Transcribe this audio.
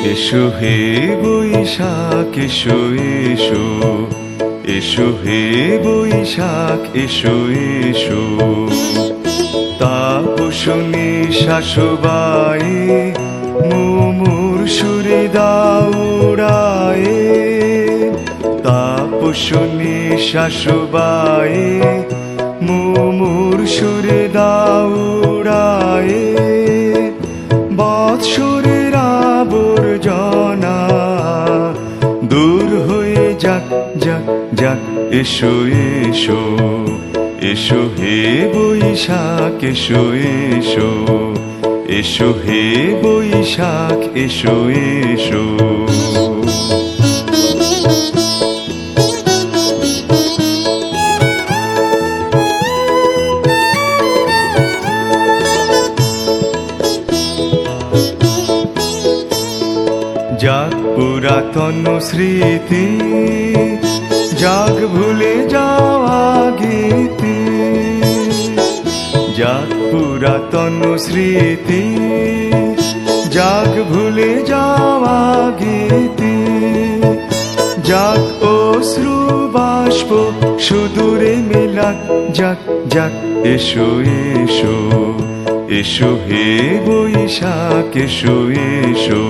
এসো হে বৈশাখ এসো এসো, এসো হে বৈশাখ এসো এসো। তাপসনী শাশুবায়ে মুমুর সুরে দাউড়ায়ে, তাপসনী শাশুবায়ে মুমুর সুরে দাউড়ায়ে। বৎসরের আবর্জনা দূর হয়ে যাক যাক যাক, এসো এসো, এসো হে বৈশাখ এসো এসো, এসো হে বৈশাখ এসো এসো। যাক পুরাতন স্মৃতি, যাক ভুলে যাওয়া গীতি, যাক পুরাতন স্মৃতি, যাক ভুলে যাওয়া গীতি। যাক অশ্রু বাষ্প সুদূরে মেলাক, যাক যাক এসো এসো, এসো হে বৈশাখ এসো এসো।